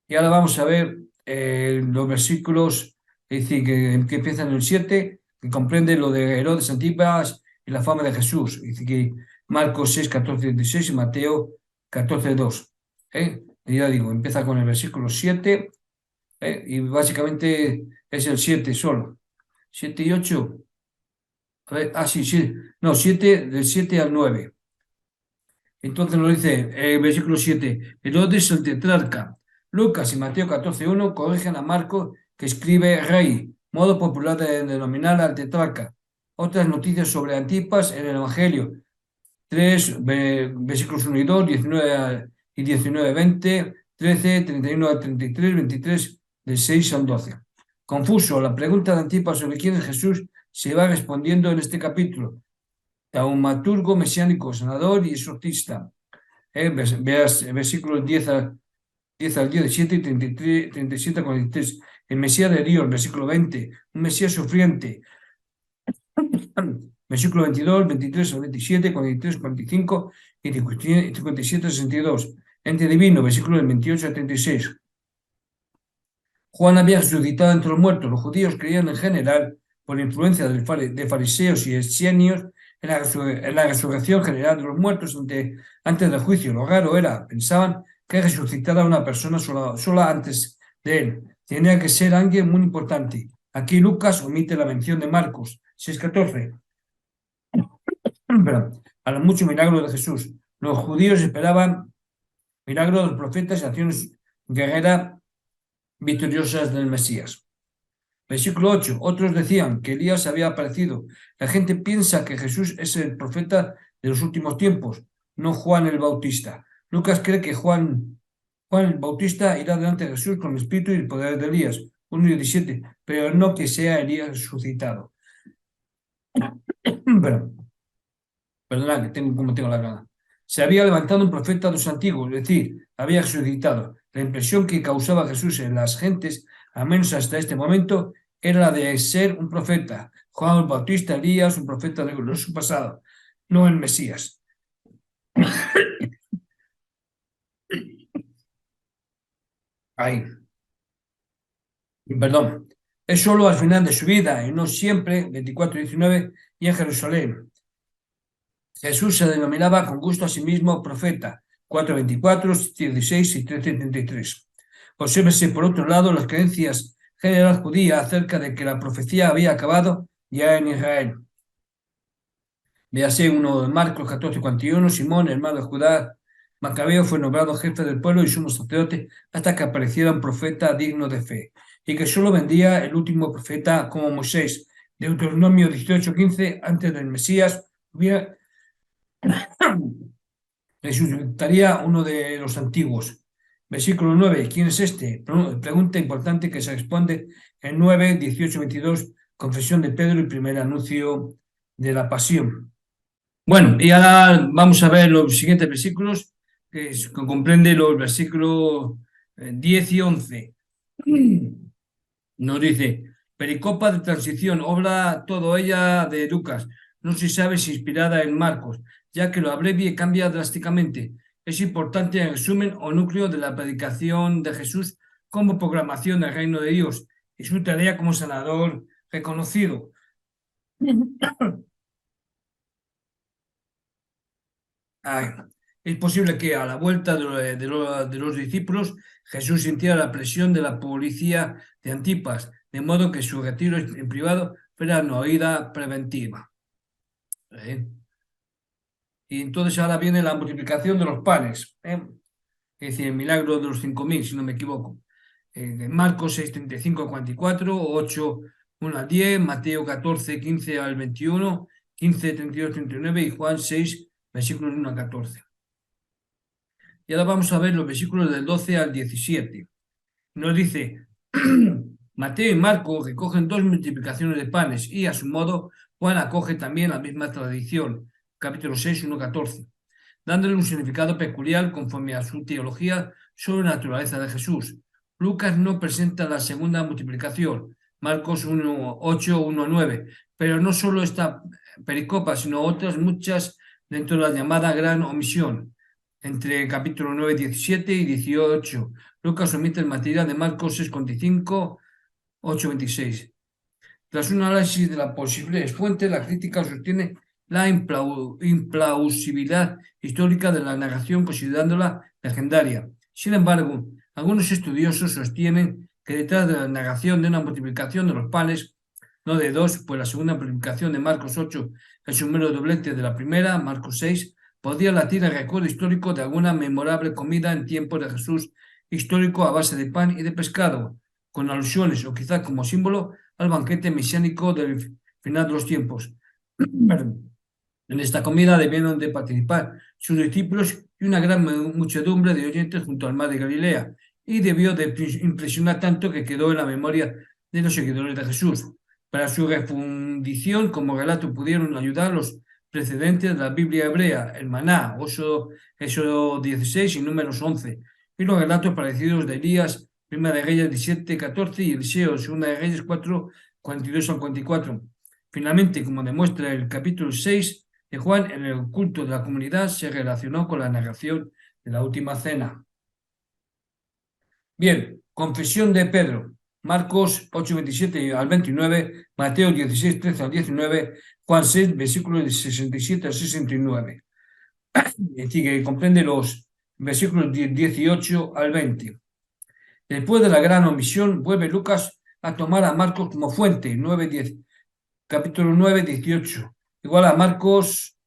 y ahora vamos a ver los versículos, es decir, que empiezan en el 7, que comprende lo de Herodes Antipas y la fama de Jesús. Es decir, que Marcos 6, 14, 16 y Mateo 14, 2. Y ya digo, empieza con el versículo 7, y básicamente es el 7 solo. 7 y 8. A ver, sí, sí. No, 7, del 7 al 9. Entonces nos dice el versículo 7, Herodes el tetrarca Lucas y Mateo 14:1 corrigen a Marcos, que escribe rey, modo popular de denominar al tetrarca. Otras noticias sobre Antipas en el Evangelio. 3, versículos 1 y 2, 19 y 19, 20, 13, 31 a 33, 23, del 6 al 12. Confuso, la pregunta de Antipas sobre quién es Jesús se va respondiendo en este capítulo. Taumaturgo mesiánico, sanador y exorcista. Veas versículos 10 al 17 y 33, 37 a 43. El Mesías de Dios, versículo 20. Un Mesías sufriente. Versículo 22, 23 al 27, 43, 45 y 57 al 62. Ente divino, versículo 28 al 36. Juan había resucitado entre los muertos. Los judíos creían en general, por influencia de fariseos y esenios, en la resurrección general de los muertos antes del juicio. Lo raro era, pensaban, que resucitara una persona sola antes de él. Tenía que ser alguien muy importante. Aquí Lucas omite la mención de Marcos 6:14. A los muchos milagros de Jesús. Los judíos esperaban milagros de los profetas y acciones guerreras victoriosas del Mesías. Versículo 8. Otros decían que Elías había aparecido. La gente piensa que Jesús es el profeta de los últimos tiempos, no Juan el Bautista. Lucas cree que Juan el Bautista irá delante de Jesús con el espíritu y el poder de Elías. 1:17. Pero no que sea Elías resucitado. Perdona, que como tengo la gana. Se había levantado un profeta de los antiguos, es decir, había resucitado. La impresión que causaba Jesús en las gentes, al menos hasta este momento, era la de ser un profeta. Juan el Bautista, Elías, un profeta de su pasado, no el Mesías. Ahí, perdón. Es solo al final de su vida y no siempre, 24:19, y en Jerusalén. Jesús se denominaba con gusto a sí mismo profeta, 4:24, 16 y 13:33. Obsérvese, por otro lado, las creencias general judía acerca de que la profecía había acabado ya en Israel. Véase uno de Marcos 14:41, Simón, hermano de Judá, Macabeo, fue nombrado jefe del pueblo y sumo sacerdote hasta que apareciera un profeta digno de fe, y que solo vendría el último profeta como Moisés. Deuteronomio 18:15, antes del Mesías, hubiera resucitaría uno de los antiguos. Versículo 9. ¿Quién es este? Pregunta importante que se responde en 9, 18, 22, confesión de Pedro y primer anuncio de la pasión. Bueno, y ahora vamos a ver los siguientes versículos, que comprende los versículos 10 y 11. Nos dice, pericopa de transición, obra toda ella de Lucas. No se sabe si inspirada en Marcos, ya que lo abrevia y cambia drásticamente. Es importante en resumen o núcleo de la predicación de Jesús como programación del reino de Dios y su tarea como sanador reconocido. Es posible que a la vuelta de los discípulos Jesús sintiera la presión de la policía de Antipas, de modo que su retiro en privado fuera una huida preventiva. Y entonces ahora viene la multiplicación de los panes, es decir, el milagro de los 5.000, si no me equivoco. Marcos 6:35 al 44, 8, 1 al 10, Mateo 14, 15 al 21, 15, 32, 39 y Juan 6, versículos 1 al 14. Y ahora vamos a ver los versículos del 12 al 17. Nos dice, Mateo y Marcos recogen dos multiplicaciones de panes y a su modo Juan acoge también la misma tradición, capítulo 6, 1, 14, dándole un significado peculiar conforme a su teología sobre la naturaleza de Jesús. Lucas no presenta la segunda multiplicación, Marcos 1, 8, 1, 9, pero no solo esta pericopa, sino otras muchas dentro de la llamada gran omisión, entre capítulo 9, 17 y 18. Lucas omite el material de Marcos 6:45, 8:26. Tras un análisis de las posibles fuentes, la crítica sostiene la implausibilidad histórica de la narración, considerándola legendaria. Sin embargo, algunos estudiosos sostienen que detrás de la narración de una multiplicación de los panes, no de dos, pues la segunda multiplicación de Marcos 8 es un mero doblete de la primera, Marcos 6, podría latir el recuerdo histórico de alguna memorable comida en tiempos de Jesús histórico a base de pan y de pescado, con alusiones o quizá como símbolo al banquete mesiánico del final de los tiempos. Perdón. En esta comida debieron de participar sus discípulos y una gran muchedumbre de oyentes junto al mar de Galilea, y debió de impresionar tanto que quedó en la memoria de los seguidores de Jesús. Para su refundición como relato pudieron ayudar los precedentes de la Biblia hebrea, el Maná, Éxodo 16 y Números 11, y los relatos parecidos de Elías, Primera de Reyes 17, 14 y Eliseo, Segunda de Reyes 4, 42 al 44. Finalmente, como demuestra el capítulo 6 de Juan, en el culto de la comunidad se relacionó con la narración de la última cena. Bien, confesión de Pedro. Marcos 8, 27 al 29, Mateo 16, 13 al 19, Juan 6, versículos de 67 al 69. Es decir, que comprende los versículos 18 al 20. Después de la gran omisión, vuelve Lucas a tomar a Marcos como fuente, 9, 10, capítulo 9, 18, igual a Marcos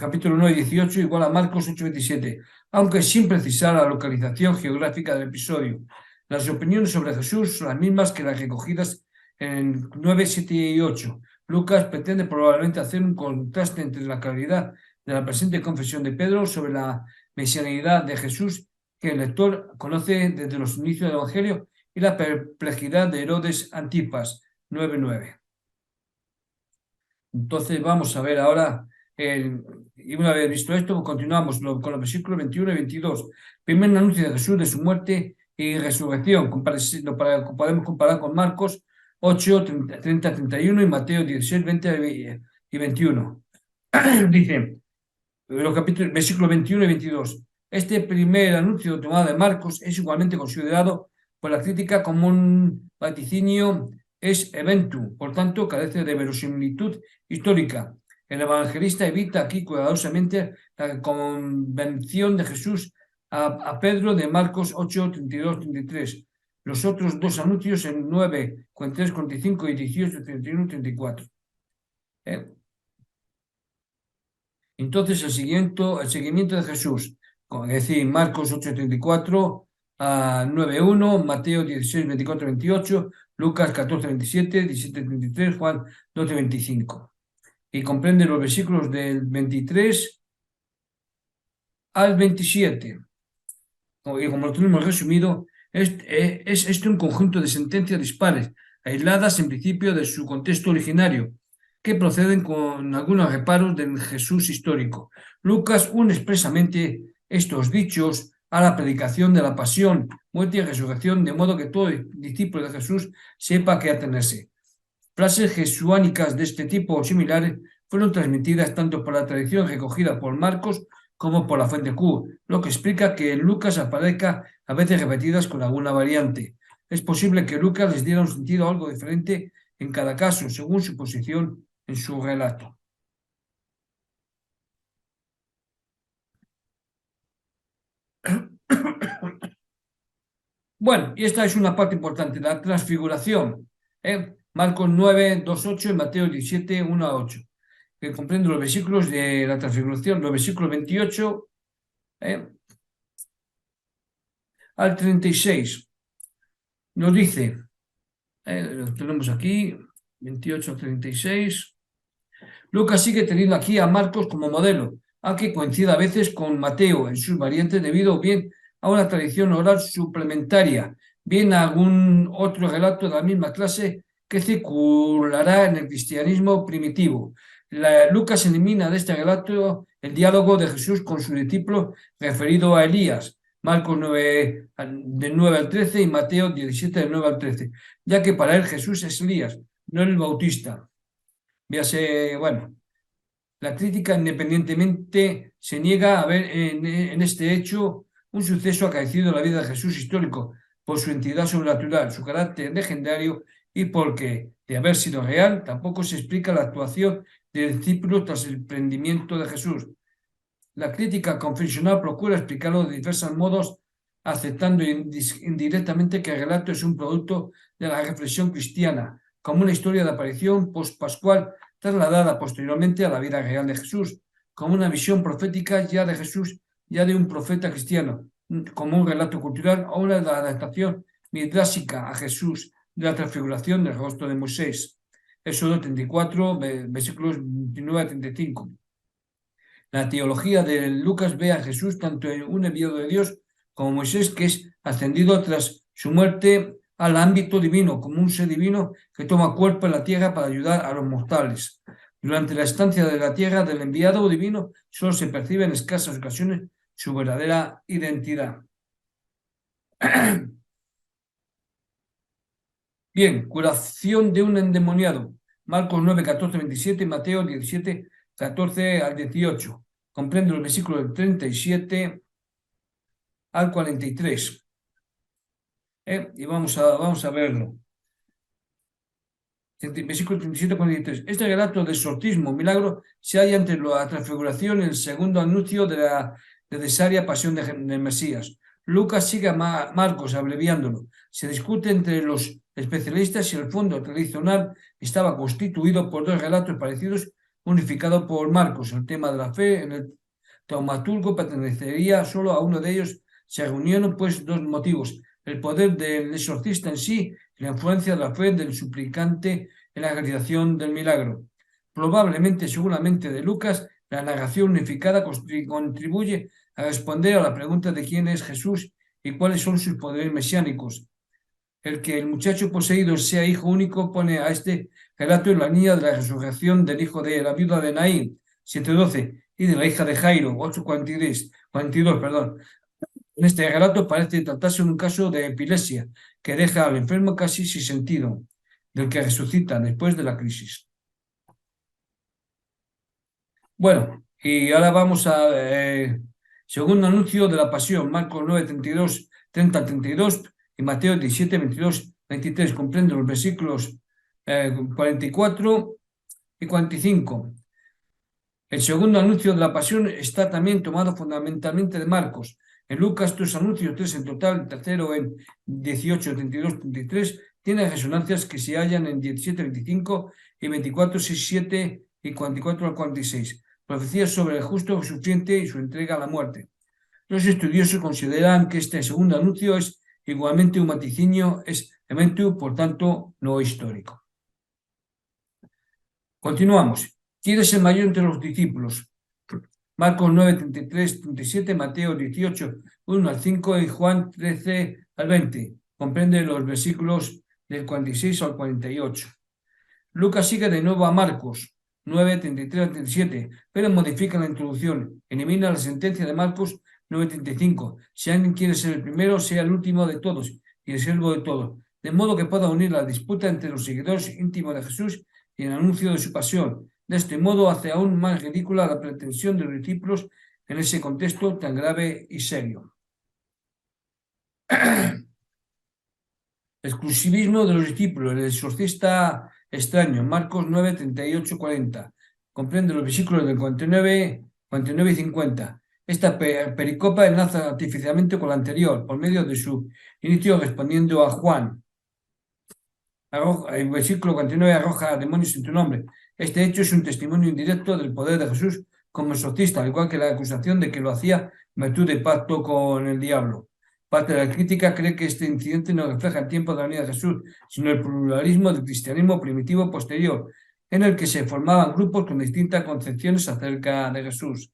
capítulo 9, 18, igual a Marcos 8, 27, aunque sin precisar la localización geográfica del episodio. Las opiniones sobre Jesús son las mismas que las recogidas en 9, 7 y 8. Lucas pretende probablemente hacer un contraste entre la claridad de la presente confesión de Pedro sobre la mesianidad de Jesús, que el lector conoce desde los inicios del Evangelio, y la perplejidad de Herodes Antipas, 9:9. Entonces vamos a ver ahora, y una vez visto esto, continuamos con los versículos 21 y 22. Primer anuncio de Jesús de su muerte y resurrección. Podemos comparar con Marcos 8, 30, 31 y Mateo 16, 20 y 21. Dice, los capítulos, versículos 21 y 22. Este primer anuncio tomado de Marcos es igualmente considerado por la crítica como un vaticinio es eventu, por tanto carece de verosimilitud histórica. El evangelista evita aquí cuidadosamente la convención de Jesús a Pedro de Marcos 8, 32, 33. Los otros dos anuncios en 9, 43, 45 y 18, 31, 34. Entonces, el seguimiento de Jesús, es decir, Marcos 8:34 a 9:1, Mateo 16, 24, 28, Lucas 14, 27, 17, 33, Juan 12, 25. Y comprende los versículos del 23 al 27. Y como lo tenemos resumido, es este un conjunto de sentencias dispares, aisladas en principio de su contexto originario, que proceden con algunos reparos del Jesús histórico. Lucas une expresamente estos dichos a la predicación de la pasión, muerte y resurrección, de modo que todo discípulo de Jesús sepa a qué atenerse. Frases jesuánicas de este tipo o similares fueron transmitidas tanto por la tradición recogida por Marcos como por la fuente Q, lo que explica que en Lucas aparezca a veces repetidas con alguna variante. Es posible que Lucas les diera un sentido algo diferente en cada caso, según su posición en su relato. Bueno, y esta es una parte importante, la transfiguración. Marcos 9, 2, 8 y Mateo 17, 1 a 8, que comprende los versículos de la transfiguración, los versículos 28 al 36. Nos dice, lo tenemos aquí, 28 al 36. Lucas sigue teniendo aquí a Marcos como modelo, aunque coincide a veces con Mateo en sus variantes debido bien a una tradición oral suplementaria, bien a algún otro relato de la misma clase que circulará en el cristianismo primitivo. Lucas elimina de este relato el diálogo de Jesús con su discípulo referido a Elías, Marcos 9, del 9 al 13 y Mateo 17, del 9 al 13, ya que para él Jesús es Elías, no el Bautista. Véase, bueno, la crítica independientemente se niega a ver en este hecho un suceso acaecido en la vida de Jesús histórico por su entidad sobrenatural, su carácter legendario y porque, de haber sido real, tampoco se explica la actuación del discípulo tras el prendimiento de Jesús. La crítica confesional procura explicarlo de diversos modos, aceptando indirectamente que el relato es un producto de la reflexión cristiana, como una historia de aparición post-pascual trasladada posteriormente a la vida real de Jesús, como una visión profética ya de Jesús, ya de un profeta cristiano, como un relato cultural o una adaptación midrásica a Jesús de la transfiguración del rostro de Moisés. Éxodo 34, versículos 29 a 35. La teología de Lucas ve a Jesús tanto en un enviado de Dios como Moisés, que es ascendido tras su muerte al ámbito divino, como un ser divino que toma cuerpo en la tierra para ayudar a los mortales. Durante la estancia de la tierra del enviado divino, solo se percibe en escasas ocasiones su verdadera identidad. Bien, curación de un endemoniado. Marcos 9, 14, 27, Mateo 17, 14 al 18. Comprende los versículos del 37 al 43. Y vamos a verlo. Versículo 37 al 43. Este relato de exorcismo, milagro, se halla entre la transfiguración y el segundo anuncio de la necesaria pasión del Mesías. Lucas sigue a Marcos abreviándolo. Se discute entre los especialistas si el fondo tradicional estaba constituido por dos relatos parecidos unificados por Marcos. El tema de la fe en el taumaturgo pertenecería solo a uno de ellos. Se reunieron pues dos motivos: el poder del exorcista en sí y la influencia de la fe del suplicante en la realización del milagro. Probablemente, seguramente de Lucas, la narración unificada contribuye a responder a la pregunta de quién es Jesús y cuáles son sus poderes mesiánicos. El que el muchacho poseído sea hijo único pone a este relato en la línea de la resurrección del hijo de la viuda de Naín, 7:12, y de la hija de Jairo, 8:42, perdón. En este relato parece tratarse de un caso de epilepsia que deja al enfermo casi sin sentido, del que resucita después de la crisis. Bueno, y ahora vamos a segundo anuncio de la pasión, Marcos 9, 32, 30, 32 y Mateo 17, 22, 23. Comprende los versículos 44 y 45. El segundo anuncio de la pasión está también tomado fundamentalmente de Marcos. En Lucas, tres anuncios, tres en total, el tercero en 18, 32, 33, tiene resonancias que se hallan en 17, 25 y 24, 6, 7 y 44 al 46. Profecías sobre el justo sufriente y su entrega a la muerte. Los estudiosos consideran que este segundo anuncio es igualmente un vaticinio, es evento, por tanto, no histórico. Continuamos. ¿Quién es el mayor entre los discípulos? Marcos 9, 33, 37, Mateo 18, 1 al 5 y Juan 13 al 20. Comprende los versículos del 46 al 48. Lucas sigue de nuevo a Marcos 9, 33 al 37, pero modifica la introducción. Elimina la sentencia de Marcos 9, 35. Si alguien quiere ser el primero, sea el último de todos y el siervo de todos. De modo que pueda unir la disputa entre los seguidores íntimos de Jesús y el anuncio de su pasión. De este modo hace aún más ridícula la pretensión de los discípulos en ese contexto tan grave y serio. Exclusivismo de los discípulos, el exorcista extraño, Marcos 9, 38, 40. Comprende los versículos del 49 y 50. Esta pericopa enlaza artificialmente con la anterior, por medio de su inicio respondiendo a Juan. El versículo 49 arroja demonios en tu nombre. Este hecho es un testimonio indirecto del poder de Jesús como exorcista, al igual que la acusación de que lo hacía en virtud de pacto con el diablo. Parte de la crítica cree que este incidente no refleja el tiempo de la venida de Jesús, sino el pluralismo del cristianismo primitivo posterior, en el que se formaban grupos con distintas concepciones acerca de Jesús.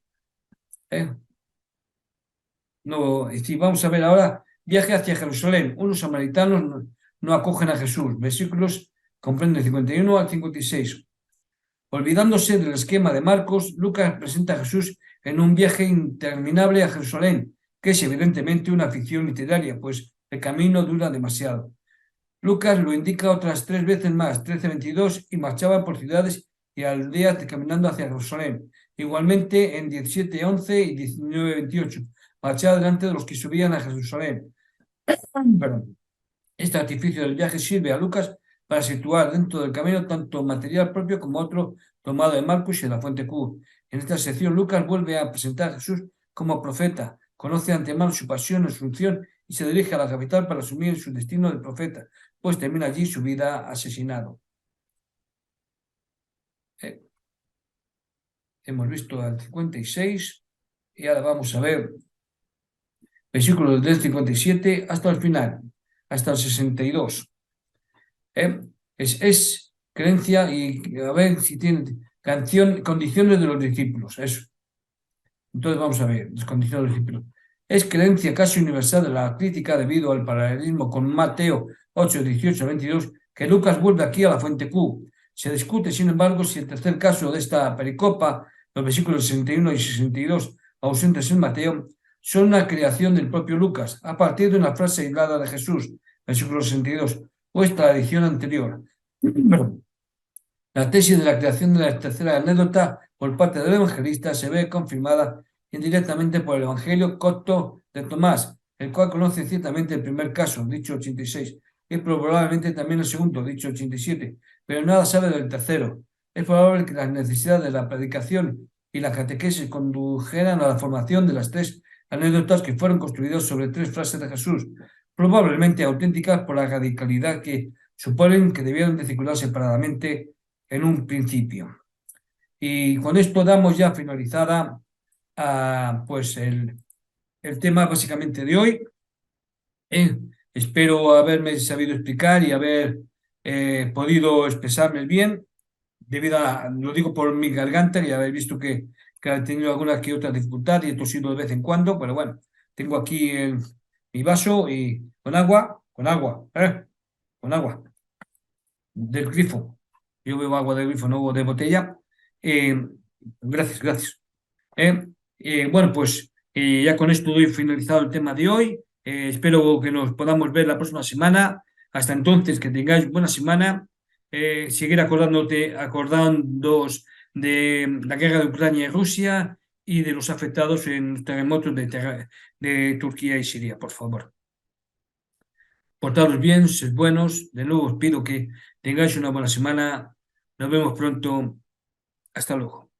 No, si vamos a ver ahora, viaje hacia Jerusalén. Unos samaritanos no acogen a Jesús. Versículos comprenden 51 al 56. Olvidándose del esquema de Marcos, Lucas presenta a Jesús en un viaje interminable a Jerusalén, que es evidentemente una ficción literaria, pues el camino dura demasiado. Lucas lo indica otras 3 veces más, 13:22, y marchaba por ciudades y aldeas caminando hacia Jerusalén. Igualmente en 17:11 y 19:28, marchaba delante de los que subían a Jerusalén. Perdón. Este artificio del viaje sirve a Lucas para situar dentro del camino tanto material propio como otro tomado de Marcos y de la fuente Q. En esta sección, Lucas vuelve a presentar a Jesús como profeta, conoce de antemano su pasión, su unción y se dirige a la capital para asumir su destino de profeta, pues termina allí su vida asesinado. Hemos visto al 56 y ahora vamos a ver versículos del 57 hasta el final, hasta el 62. ¿Eh? Es creencia y a ver si tiene condiciones de los discípulos, eso. Entonces vamos a ver, las condiciones de los discípulos. Es creencia casi universal de la crítica debido al paralelismo con Mateo 8, 18, 22, que Lucas vuelve aquí a la fuente Q. Se discute, sin embargo, si el tercer caso de esta pericopa, los versículos 61 y 62, ausentes en Mateo, son una creación del propio Lucas, a partir de una frase aislada de Jesús, versículo 62, o es tradición anterior. La tesis de la creación de la tercera anécdota por parte del evangelista se ve confirmada indirectamente por el Evangelio copto de Tomás, el cual conoce ciertamente el primer caso, dicho 86, y probablemente también el segundo, dicho 87, pero nada sabe del tercero. Es probable que las necesidades de la predicación y la catequesis condujeran a la formación de las tres anécdotas que fueron construidas sobre tres frases de Jesús, probablemente auténticas por la radicalidad que suponen que debieron de circular separadamente en un principio. Y con esto damos ya finalizada pues el tema básicamente de hoy. Espero haberme sabido explicar y haber podido expresarme bien, lo digo por mi garganta, que ya habéis visto que he tenido alguna que otra dificultad y he tosido de vez en cuando, pero bueno, tengo aquí mi vaso y con agua, del grifo. Yo bebo agua del grifo, no de botella. Eh, gracias, gracias. Bueno, pues ya con esto doy finalizado el tema de hoy. Espero que nos podamos ver la próxima semana. Hasta entonces, que tengáis buena semana. Seguir acordándoos de la guerra de Ucrania y Rusia y de los afectados en los terremotos de Turquía y Siria, por favor. Portaros bien, sed buenos. De nuevo os pido que tengáis una buena semana. Nos vemos pronto. Hasta luego.